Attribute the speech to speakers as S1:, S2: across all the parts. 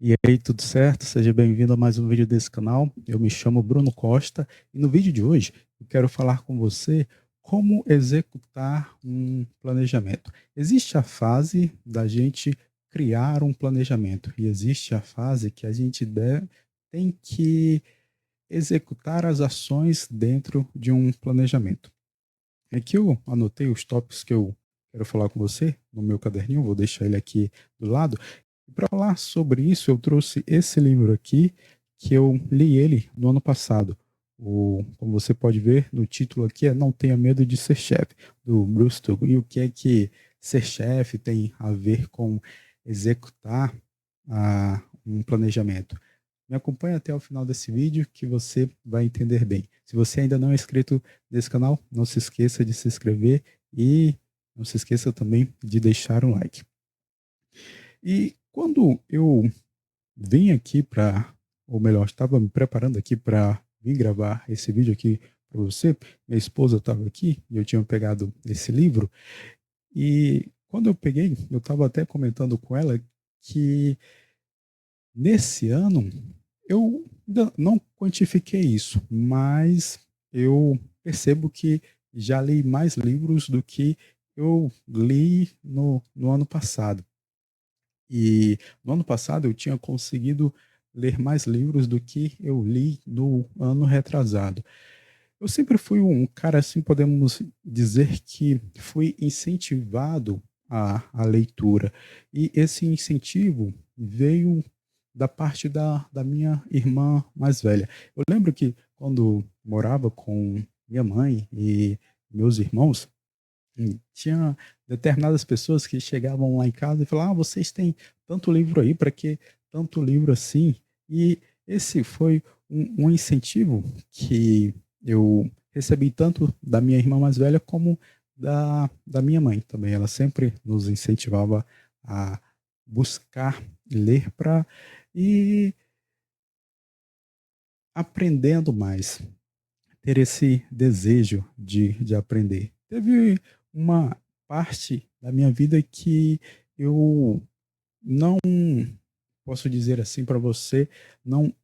S1: E aí, tudo certo? Seja bem-vindo a mais um vídeo desse canal. Eu me chamo Bruno Costa e no vídeo de hoje eu quero falar com você como executar um planejamento. Existe a fase da gente criar um planejamento e existe a fase que a gente tem que executar as ações dentro de um planejamento. Aqui eu anotei os tópicos que eu quero falar com você no meu caderninho, vou deixar ele aqui do lado. E para falar sobre isso, eu trouxe esse livro aqui, que eu li ele no ano passado. Como você pode ver no título aqui, é Não Tenha Medo de Ser Chefe, do Bruce Tuck. E o que é que ser chefe tem a ver com executar um planejamento? Me acompanhe até o final desse vídeo que você vai entender bem. Se você ainda não é inscrito nesse canal, não se esqueça de se inscrever e não se esqueça também de deixar um like. E quando eu vim aqui para, ou melhor, estava me preparando aqui para vir gravar esse vídeo aqui para você, minha esposa estava aqui e eu tinha pegado esse livro e quando eu peguei, eu estava até comentando com ela que nesse ano eu ainda não quantifiquei isso, mas eu percebo que já li mais livros do que eu li no ano passado. E no ano passado eu tinha conseguido ler mais livros do que eu li no ano retrasado. Eu sempre fui um cara, assim, podemos dizer que fui incentivado à leitura. E esse incentivo veio da parte da minha irmã mais velha. Eu lembro que quando morava com minha mãe e meus irmãos, tinha determinadas pessoas que chegavam lá em casa e falavam: vocês têm tanto livro aí, para que tanto livro assim? E esse foi um incentivo que eu recebi tanto da minha irmã mais velha como da minha mãe também. Ela sempre nos incentivava a buscar ler para ir aprendendo mais, ter esse desejo de aprender. Teve uma parte da minha vida que eu não posso dizer assim para você, não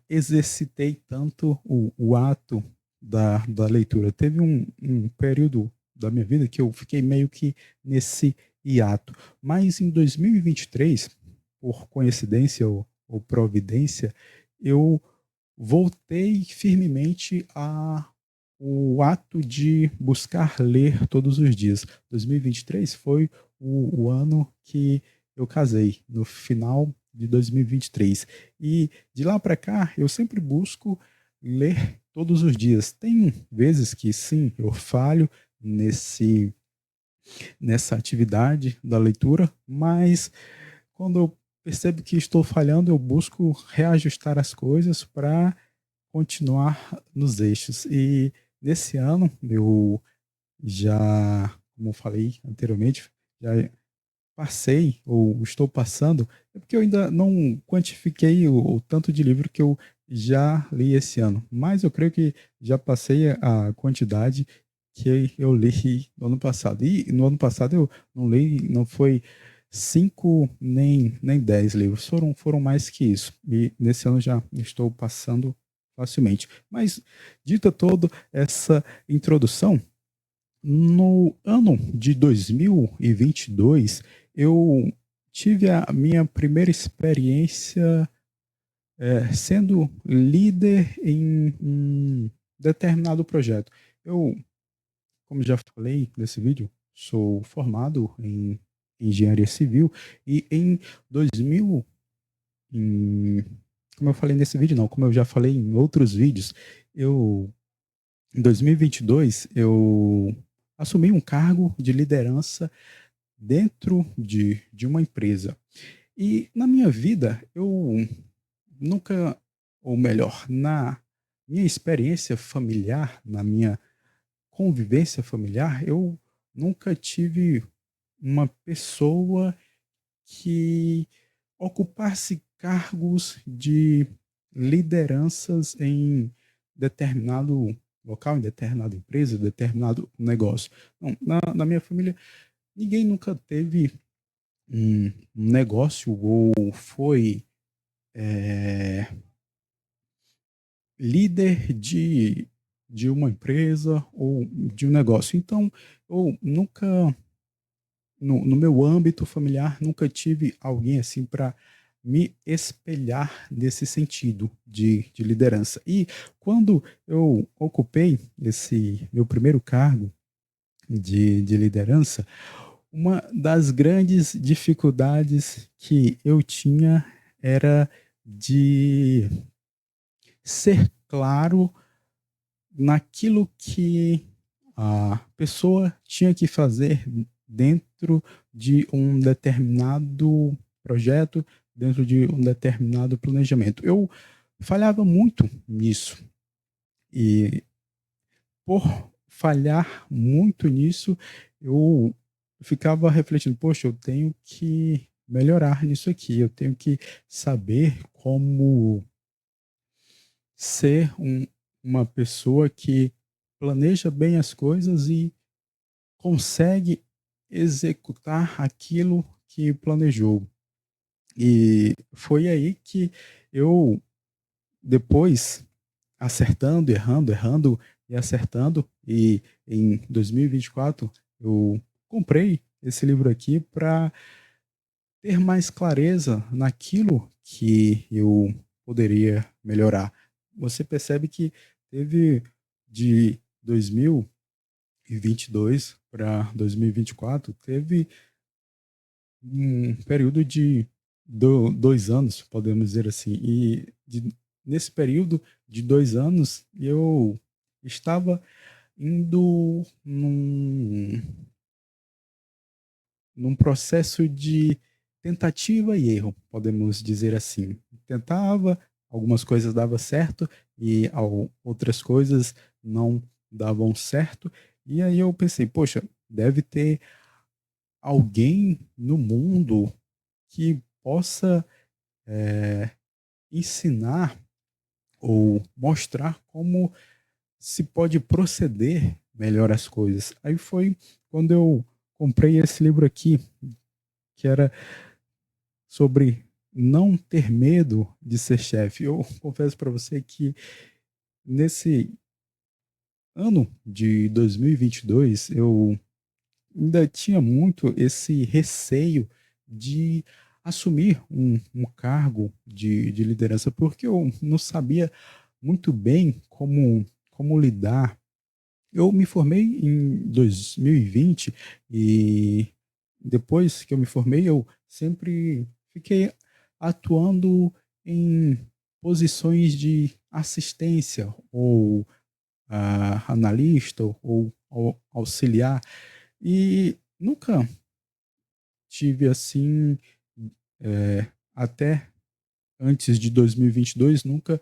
S1: exercitei tanto o ato da leitura. Teve um período da minha vida que eu fiquei meio que nesse hiato. Mas em 2023, por coincidência ou providência, eu voltei firmemente a o ato de buscar ler todos os dias. 2023 foi o ano que eu casei, no final de 2023. E de lá para cá, eu sempre busco ler todos os dias. Tem vezes que sim, eu falho nessa atividade da leitura, mas quando eu percebo que estou falhando, eu busco reajustar as coisas para continuar nos eixos. E nesse ano, eu já, como eu falei anteriormente, já passei, ou estou passando, é porque eu ainda não quantifiquei o tanto de livro que eu já li esse ano, mas eu creio que já passei a quantidade que eu li no ano passado. E no ano passado eu não li, não foi 5 nem 10 livros, foram mais que isso. E nesse ano já estou passando facilmente. Mas, dita toda essa introdução, no ano de 2022, eu tive a minha primeira experiência sendo líder em um determinado projeto. Eu, como já falei nesse vídeo, sou formado em engenharia civil e em 2000, em, como eu falei nesse vídeo, não, como eu já falei em outros vídeos, eu em 2022 eu assumi um cargo de liderança dentro de uma empresa. E na minha vida, eu nunca, ou melhor, na minha experiência familiar, na minha convivência familiar, eu nunca tive uma pessoa que ocupasse cargos de lideranças em determinado local, em determinada empresa, determinado negócio. Não, na minha família, ninguém nunca teve um negócio ou foi eh, líder de uma empresa ou de um negócio. Então, eu nunca, no meu âmbito familiar, nunca tive alguém assim para me espelhar nesse sentido de liderança. E quando eu ocupei esse meu primeiro cargo de liderança, uma das grandes dificuldades que eu tinha era de ser claro naquilo que a pessoa tinha que fazer dentro de um determinado projeto, dentro de um determinado planejamento. Eu falhava muito nisso e por falhar muito nisso, eu ficava refletindo, poxa, eu tenho que melhorar nisso aqui, eu tenho que saber como ser uma pessoa que planeja bem as coisas e consegue executar aquilo que planejou. E foi aí que eu, depois, acertando, errando, errando e acertando, e em 2024 eu comprei esse livro aqui para ter mais clareza naquilo que eu poderia melhorar. Você percebe que teve de 2022 para 2024, teve um período de 2 anos, podemos dizer assim. E nesse período de 2 anos, eu estava indo num processo de tentativa e erro, podemos dizer assim. Tentava, algumas coisas davam certo e outras coisas não davam certo. E aí eu pensei, poxa, deve ter alguém no mundo que possa ensinar ou mostrar como se pode proceder melhor as coisas. Aí foi quando eu comprei esse livro aqui, que era sobre não ter medo de ser chefe. Eu confesso para você que nesse ano de 2022 eu ainda tinha muito esse receio de assumir um cargo de liderança, porque eu não sabia muito bem como lidar. Eu me formei em 2020 e depois que eu me formei, eu sempre fiquei atuando em posições de assistência ou analista ou auxiliar e nunca tive assim, até antes de 2022, nunca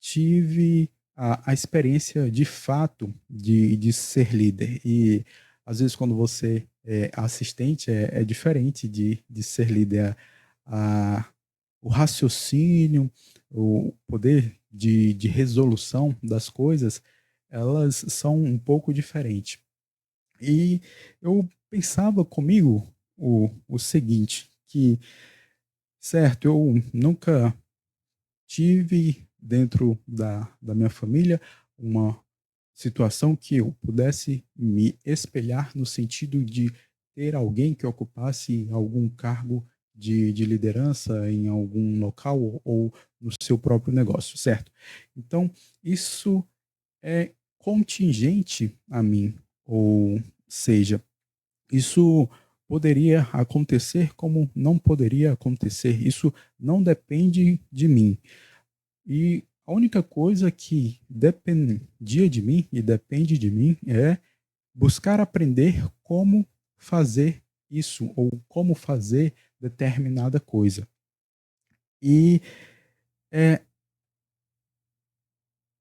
S1: tive a experiência de fato de ser líder. E às vezes quando você é assistente é diferente de ser líder. A, o raciocínio, o poder de resolução das coisas, elas são um pouco diferentes. E eu pensava comigo o seguinte, que, certo, eu nunca tive dentro da minha família uma situação que eu pudesse me espelhar no sentido de ter alguém que ocupasse algum cargo de liderança em algum local ou no seu próprio negócio, certo? Então, isso é contingente a mim, ou seja, isso poderia acontecer como não poderia acontecer. Isso não depende de mim. E a única coisa que dependia de mim e depende de mim é buscar aprender como fazer isso ou como fazer determinada coisa. E é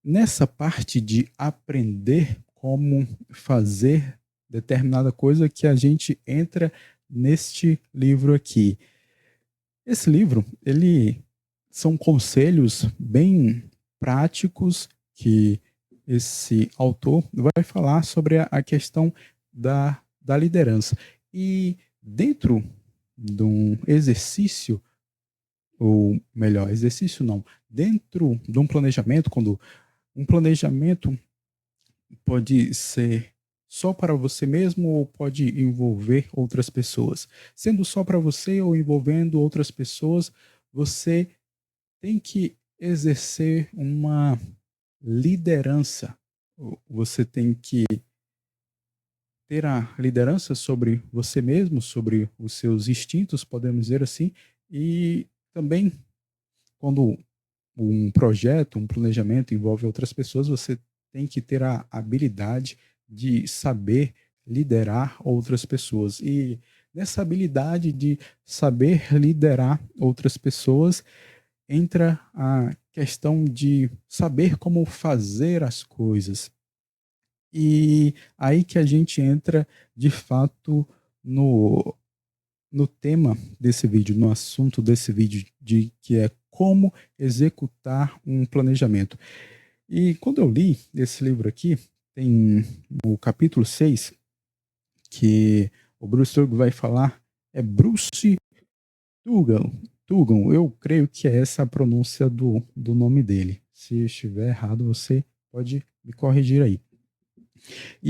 S1: nessa parte de aprender como fazer determinada coisa que a gente entra neste livro aqui. Esse livro, ele são conselhos bem práticos que esse autor vai falar sobre a questão da liderança. E dentro de um exercício, ou melhor, exercício não, dentro de um planejamento, quando um planejamento pode ser só para você mesmo ou pode envolver outras pessoas. Sendo só para você ou envolvendo outras pessoas, você tem que exercer uma liderança. Você tem que ter a liderança sobre você mesmo, sobre os seus instintos, podemos dizer assim, e também quando um projeto, um planejamento envolve outras pessoas, você tem que ter a habilidade de saber liderar outras pessoas. E nessa habilidade de saber liderar outras pessoas, entra a questão de saber como fazer as coisas. E aí que a gente entra, de fato, no tema desse vídeo, no assunto desse vídeo, de que é como executar um planejamento. E quando eu li esse livro aqui, tem o capítulo 6 que o Bruce Turgo vai falar, é Bruce Tugan, Tugan, eu creio que é essa a pronúncia do nome dele. Se estiver errado, você pode me corrigir aí.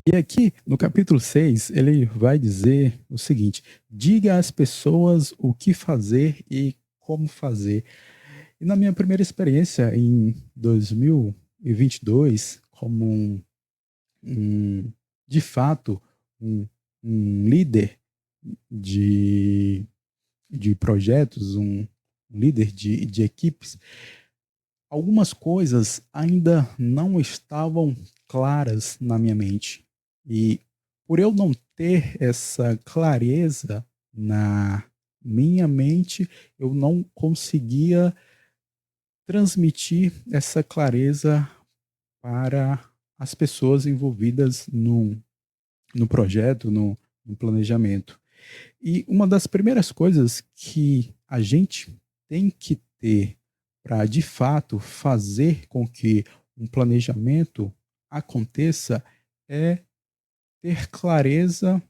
S1: E aqui, no capítulo 6 ele vai dizer o seguinte: diga às pessoas o que fazer e como fazer. E na minha primeira experiência em 2022, como de fato, um, um líder de, de projetos, um líder de equipes, algumas coisas ainda não estavam claras na minha mente. E por eu não ter essa clareza na minha mente, eu não conseguia transmitir essa clareza para as pessoas envolvidas no projeto, no planejamento. E uma das primeiras coisas que a gente tem que ter para, de fato, fazer com que um planejamento aconteça é ter clareza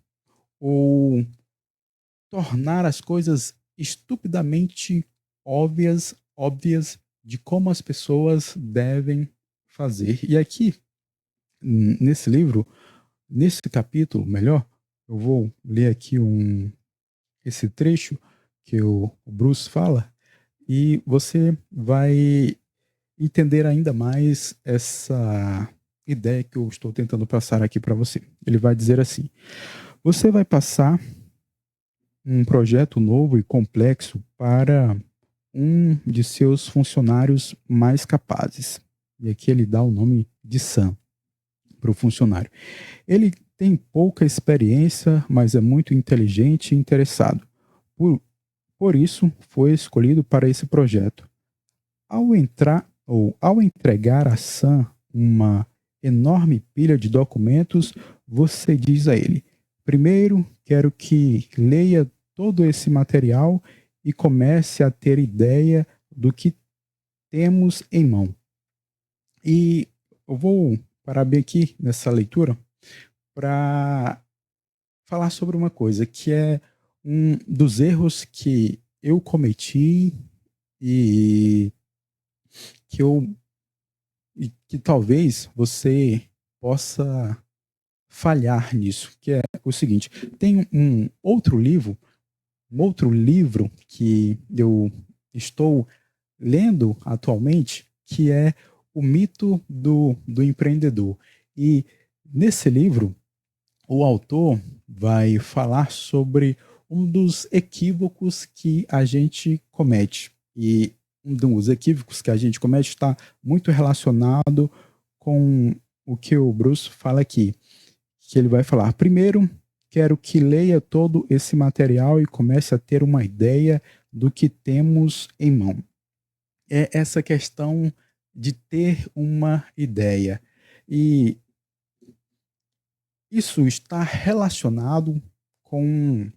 S1: ou tornar as coisas estupidamente óbvias de como as pessoas devem fazer. E aqui, nesse livro, nesse capítulo, melhor, eu vou ler aqui esse trecho que o Bruce fala, e você vai entender ainda mais essa ideia que eu estou tentando passar aqui para você. Ele vai dizer assim: você vai passar um projeto novo e complexo para um de seus funcionários mais capazes. E aqui ele dá o nome de Sam para o funcionário. Ele tem pouca experiência, mas é muito inteligente e interessado. Por isso, foi escolhido para esse projeto. Ao entregar a Sam uma enorme pilha de documentos, você diz a ele: primeiro, quero que leia todo esse material e comece a ter ideia do que temos em mão. E eu vou parar bem aqui nessa leitura para falar sobre uma coisa que é um dos erros que eu cometi e que eu e que talvez você possa falhar nisso, que é o seguinte: tem um outro livro que eu estou lendo atualmente, que é O Mito do Empreendedor. E nesse livro, o autor vai falar sobre um dos equívocos que a gente comete. E um dos equívocos que a gente comete está muito relacionado com o que o Bruce fala aqui, que ele vai falar: primeiro, quero que leia todo esse material e comece a ter uma ideia do que temos em mão. É essa questão de ter uma ideia. E isso está relacionado com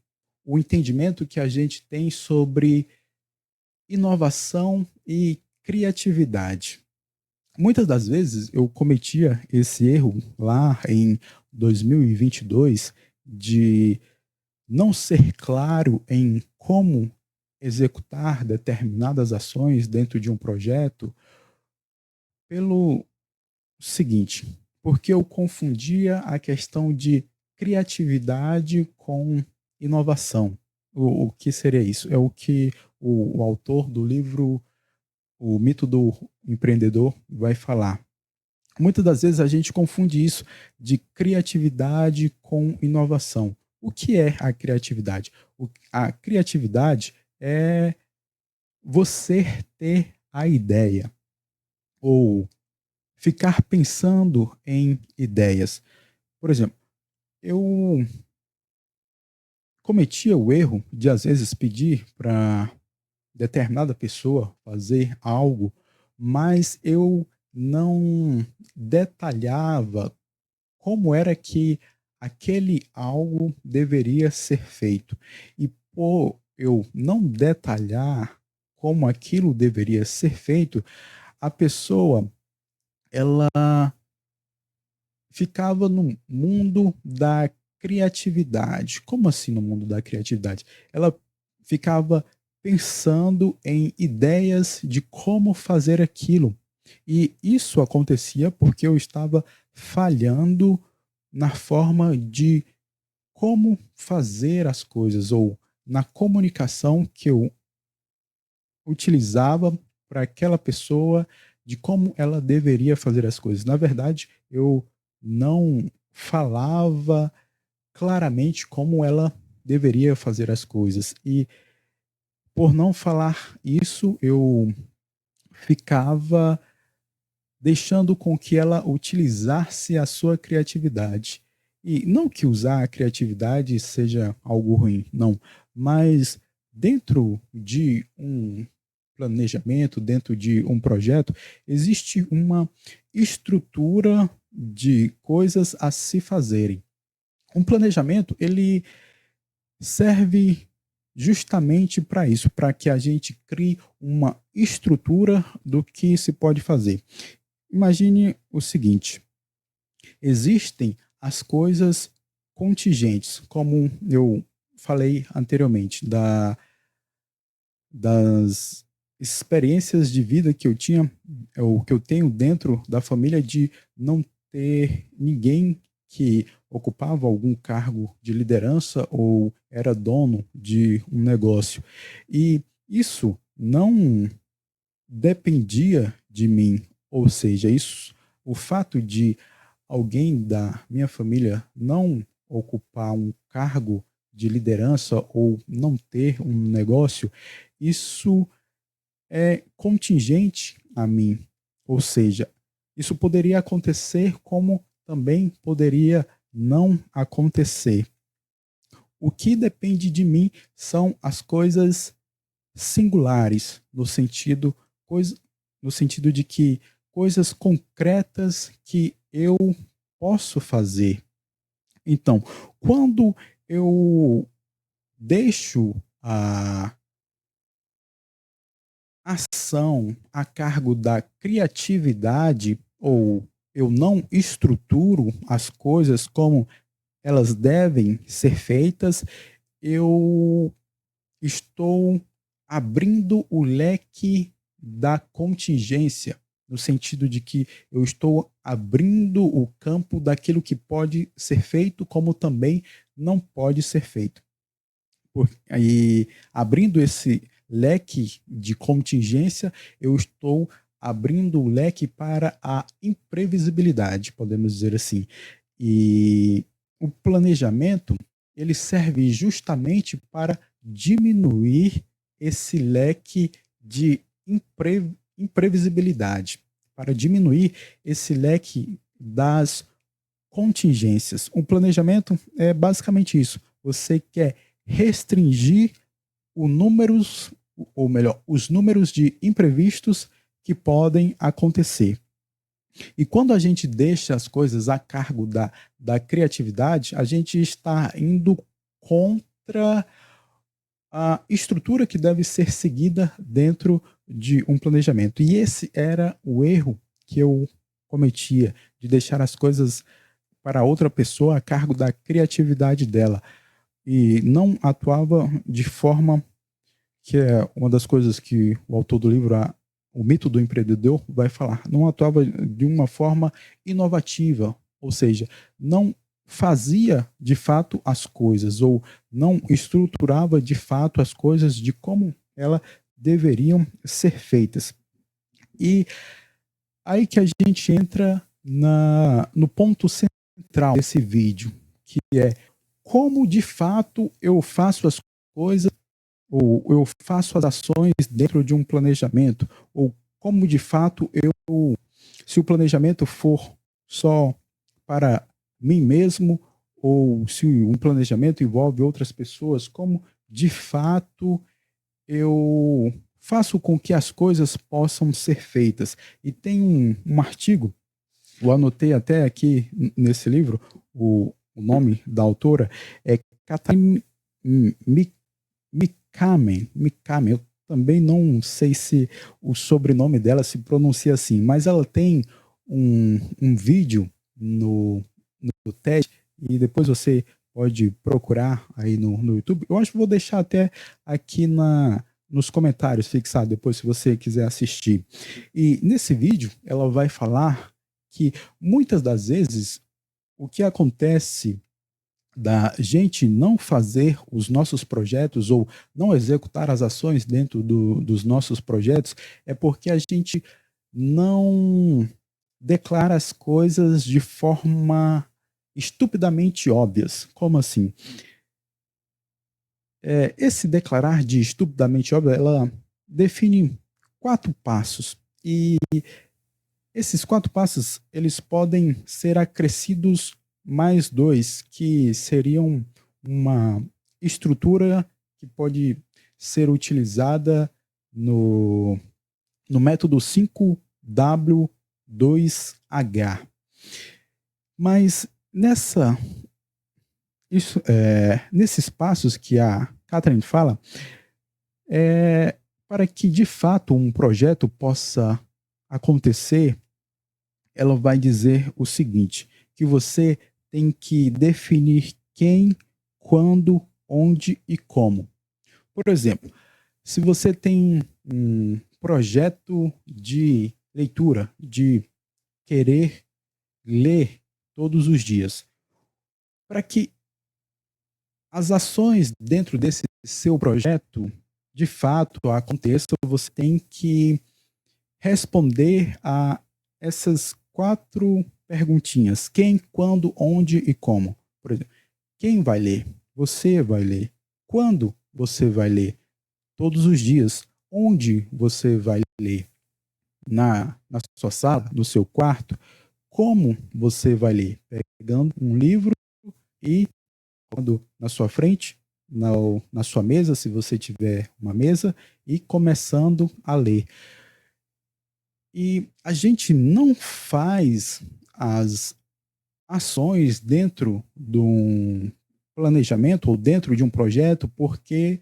S1: o entendimento que a gente tem sobre inovação e criatividade. Muitas das vezes eu cometia esse erro lá em 2022 de não ser claro em como executar determinadas ações dentro de um projeto pelo seguinte, porque eu confundia a questão de criatividade com inovação. O que seria isso? É o que o autor do livro O Mito do Empreendedor vai falar. Muitas das vezes a gente confunde isso de criatividade com inovação. O que é a criatividade? A criatividade é você ter a ideia ou ficar pensando em ideias. Por exemplo, eu cometia o erro de às vezes pedir para determinada pessoa fazer algo, mas eu não detalhava como era que aquele algo deveria ser feito. E por eu não detalhar como aquilo deveria ser feito, a pessoa ela ficava no mundo da criatividade. Como assim no mundo da criatividade? Ela ficava pensando em ideias de como fazer aquilo. E isso acontecia porque eu estava falhando na forma de como fazer as coisas ou na comunicação que eu utilizava para aquela pessoa de como ela deveria fazer as coisas. Na verdade, eu não falava claramente como ela deveria fazer as coisas. E por não falar isso, eu ficava deixando com que ela utilizasse a sua criatividade. E não que usar a criatividade seja algo ruim, não, mas dentro de um planejamento, dentro de um projeto, existe uma estrutura de coisas a se fazerem. Um planejamento, ele serve justamente para isso, para que a gente crie uma estrutura do que se pode fazer. Imagine o seguinte: existem as coisas contingentes, como eu falei anteriormente, das experiências de vida que eu tinha, ou que eu tenho dentro da família, de não ter ninguém que ocupava algum cargo de liderança ou era dono de um negócio. E isso não dependia de mim, ou seja, isso, o fato de alguém da minha família não ocupar um cargo de liderança ou não ter um negócio, isso é contingente a mim. Ou seja, isso poderia acontecer como também poderia não acontecer. O que depende de mim são as coisas singulares, coisa, no sentido de que coisas concretas que eu posso fazer. Então, quando eu deixo a ação a cargo da criatividade, ou eu não estruturo as coisas como elas devem ser feitas, eu estou abrindo o leque da contingência, no sentido de que eu estou abrindo o campo daquilo que pode ser feito, como também não pode ser feito. E abrindo esse leque de contingência, eu estou abrindo o leque para a imprevisibilidade, podemos dizer assim. E o planejamento, ele serve justamente para diminuir esse leque de imprevisibilidade, para diminuir esse leque das contingências. O planejamento é basicamente isso. Você quer restringir o números, ou melhor, os números de imprevistos que podem acontecer. E quando a gente deixa as coisas a cargo da criatividade, a gente está indo contra a estrutura que deve ser seguida dentro de um planejamento. E esse era o erro que eu cometia, de deixar as coisas para outra pessoa a cargo da criatividade dela. e não atuava de forma que é uma das coisas que o autor do livro, O Mito do Empreendedor, vai falar. Não atuava de uma forma inovativa, ou seja, não fazia de fato as coisas, ou não estruturava de fato as coisas de como elas deveriam ser feitas. E aí que a gente entra no ponto central desse vídeo, que é como de fato eu faço as coisas, ou eu faço as ações dentro de um planejamento, ou como de fato se o planejamento for só para mim mesmo, ou se um planejamento envolve outras pessoas, como de fato eu faço com que as coisas possam ser feitas. E tem um artigo, eu anotei até aqui nesse livro, o nome da autora é Catherine Mikamen. Eu também não sei se o sobrenome dela se pronuncia assim, mas ela tem um vídeo no TED, e depois você pode procurar aí no YouTube. Eu acho que vou deixar até aqui nos comentários fixado depois, se você quiser assistir. E nesse vídeo, ela vai falar que muitas das vezes o que acontece da gente não fazer os nossos projetos ou não executar as ações dentro dos nossos projetos é porque a gente não declara as coisas de forma estupidamente óbvias. Como assim? Esse declarar de estupidamente óbvio, ela define 4 passos. E esses 4 passos, eles podem ser acrescidos mais 2, que seriam uma estrutura que pode ser utilizada no método 5W2H. Mas nesses passos que a Catherine fala, para que de fato um projeto possa acontecer, ela vai dizer o seguinte, que você tem que definir quem, quando, onde e como. Por exemplo, se você tem um projeto de leitura, de querer ler todos os dias, para que as ações dentro desse seu projeto de fato aconteçam, você tem que responder a essas 4 perguntinhas: quem, quando, onde e como. Por exemplo, quem vai ler? Você vai ler. Quando você vai ler? Todos os dias. Onde você vai ler? Na sua sala, no seu quarto? Como você vai ler? Pegando um livro e colocando na sua frente, na sua mesa, se você tiver uma mesa, e começando a ler. E a gente não faz as ações dentro de um planejamento ou dentro de um projeto porque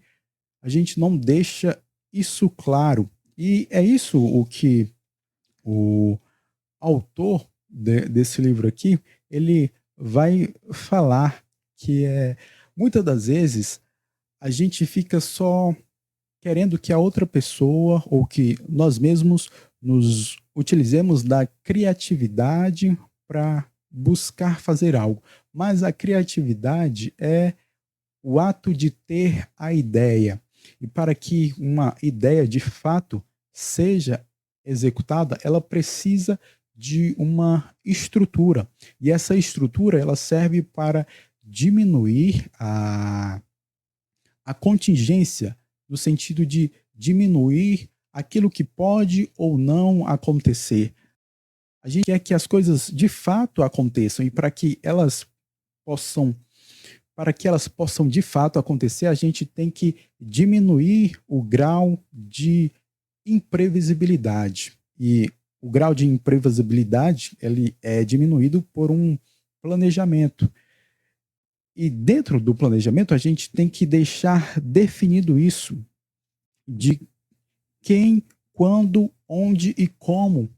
S1: a gente não deixa isso claro. E é isso o que o autor desse livro aqui, ele vai falar, que muitas das vezes a gente fica só querendo que a outra pessoa ou que nós mesmos nos utilizemos da criatividade para buscar fazer algo. Mas a criatividade é o ato de ter a ideia. E para que uma ideia de fato seja executada, ela precisa de uma estrutura. E essa estrutura ela serve para diminuir a contingência, no sentido de diminuir aquilo que pode ou não acontecer. A gente quer que as coisas de fato aconteçam, e para que elas possam de fato acontecer, a gente tem que diminuir o grau de imprevisibilidade. E o grau de imprevisibilidade ele é diminuído por um planejamento. E dentro do planejamento, a gente tem que deixar definido isso, de quem, quando, onde e como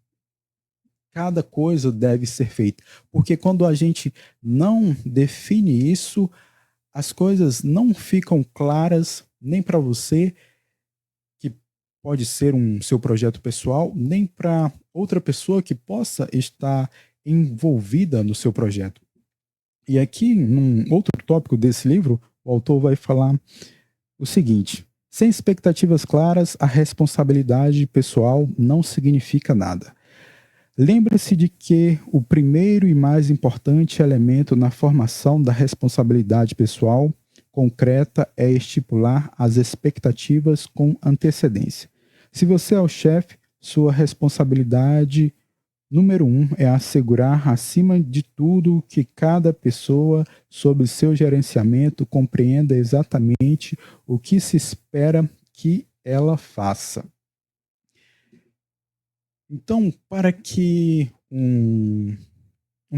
S1: cada coisa deve ser feita. Porque quando a gente não define isso, as coisas não ficam claras nem para você, que pode ser um seu projeto pessoal, nem para outra pessoa que possa estar envolvida no seu projeto. E aqui, num outro tópico desse livro, o autor vai falar o seguinte: sem expectativas claras, a responsabilidade pessoal não significa nada. Lembre-se de que o primeiro e mais importante elemento na formação da responsabilidade pessoal concreta é estipular as expectativas com antecedência. Se você é o chefe, sua responsabilidade número 1 é assegurar, acima de tudo, que cada pessoa, sob seu gerenciamento, compreenda exatamente o que se espera que ela faça. Então, para que um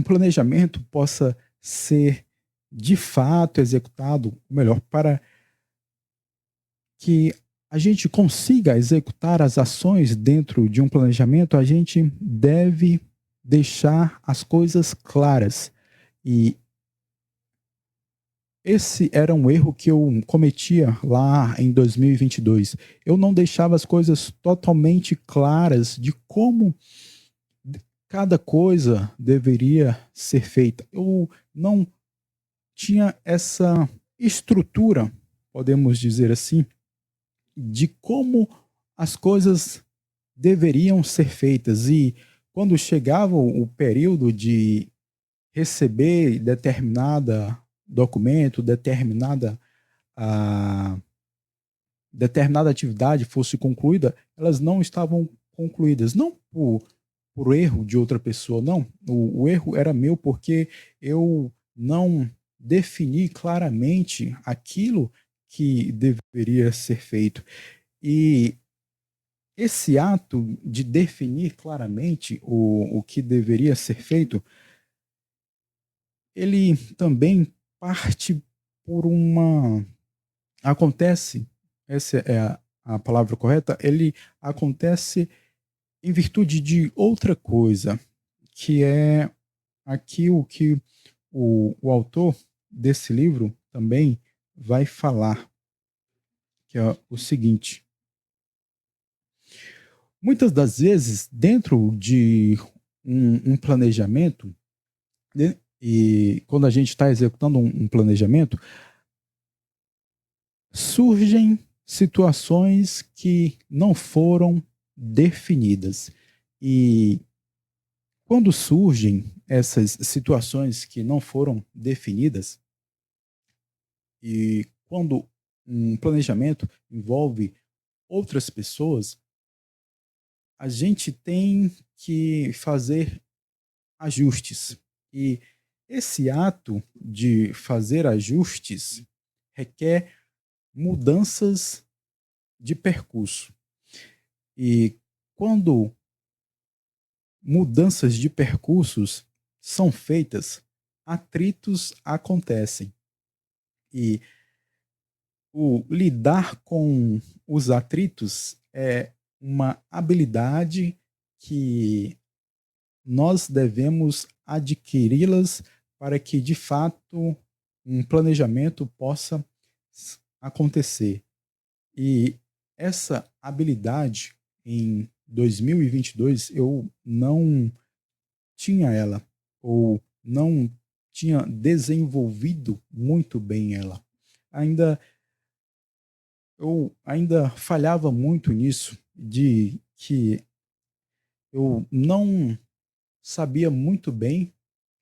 S1: planejamento possa ser de fato executado, ou melhor, para que a gente consiga executar as ações dentro de um planejamento, a gente deve deixar as coisas claras. E esse era um erro que eu cometia lá em 2022. Eu não deixava as coisas totalmente claras de como cada coisa deveria ser feita. Eu não tinha essa estrutura, podemos dizer assim, de como as coisas deveriam ser feitas. E quando chegava o período de receber determinada documento, a, determinada atividade fosse concluída, elas não estavam concluídas. Não por erro de outra pessoa, não. O erro era meu porque eu não defini claramente aquilo que deveria ser feito. E esse ato de definir claramente o que deveria ser feito, ele também parte por uma... Acontece, essa é a palavra correta, ele acontece em virtude de outra coisa, que é aqui o que o autor desse livro também vai falar, que é o seguinte: muitas das vezes, dentro de um planejamento, né, e quando a gente está executando um planejamento, surgem situações que não foram definidas. E quando surgem essas situações que não foram definidas, e quando um planejamento envolve outras pessoas, a gente tem que fazer ajustes. E esse ato de fazer ajustes requer mudanças de percurso. E quando mudanças de percursos são feitas, atritos acontecem. E o lidar com os atritos é uma habilidade que nós devemos adquiri-las para que, de fato, um planejamento possa acontecer. E essa habilidade, em 2022, eu não tinha ela, ou não tinha desenvolvido muito bem ela. Ainda eu ainda falhava muito nisso, de que eu não sabia muito bem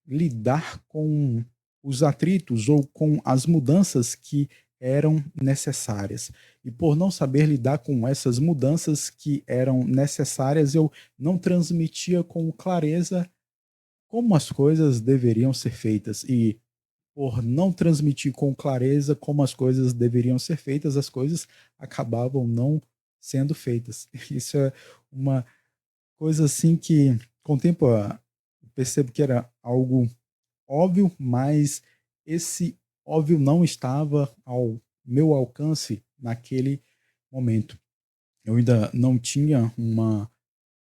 S1: lidar com os atritos ou com as mudanças que eram necessárias. E por não saber lidar com essas mudanças que eram necessárias, eu não transmitia com clareza como as coisas deveriam ser feitas. E por não transmitir com clareza como as coisas deveriam ser feitas, as coisas acabavam não sendo feitas. Isso é uma coisa assim que, com o tempo, eu percebo que era algo óbvio, mas esse óbvio não estava ao meu alcance naquele momento. Eu ainda não tinha uma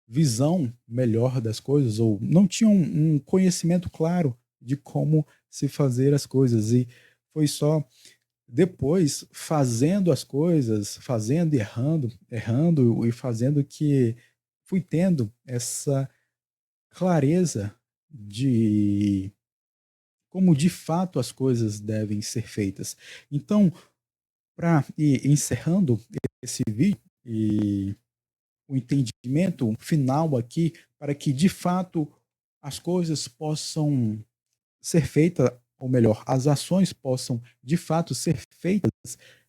S1: visão melhor das coisas, ou não tinha um conhecimento claro de como se fazer as coisas. E foi só depois fazendo as coisas, fazendo e errando, errando e fazendo que fui tendo essa clareza de como de fato as coisas devem ser feitas. Então, para ir encerrando esse vídeo e o entendimento final aqui, para que de fato as coisas possam ser feitas, ou melhor, as ações possam de fato ser feitas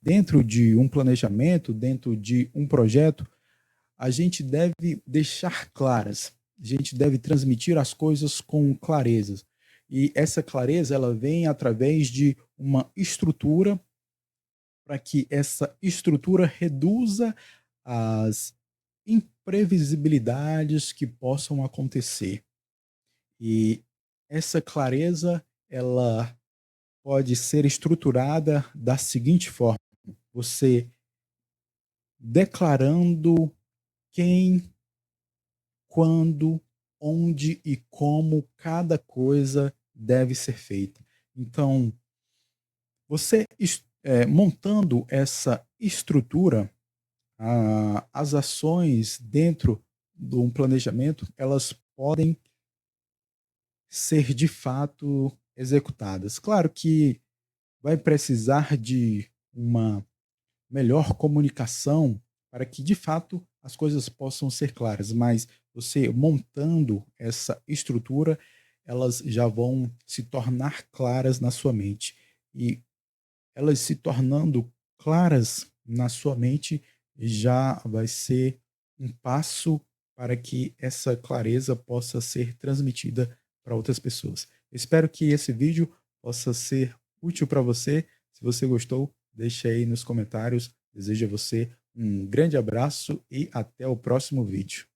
S1: dentro de um planejamento, dentro de um projeto, a gente deve deixar claras, a gente deve transmitir as coisas com clareza. E essa clareza ela vem através de uma estrutura para que essa estrutura reduza as imprevisibilidades que possam acontecer. E essa clareza, ela pode ser estruturada da seguinte forma: você declarando quem, quando, onde e como cada coisa deve ser feita. Então, você montando essa estrutura, as ações dentro de um planejamento, elas podem ser de fato executadas. Claro que vai precisar de uma melhor comunicação para que de fato as coisas possam ser claras, mas você montando essa estrutura, elas já vão se tornar claras na sua mente. E elas se tornando claras na sua mente, já vai ser um passo para que essa clareza possa ser transmitida para outras pessoas. Espero que esse vídeo possa ser útil para você. Se você gostou, deixe aí nos comentários. Desejo a você um grande abraço e até o próximo vídeo.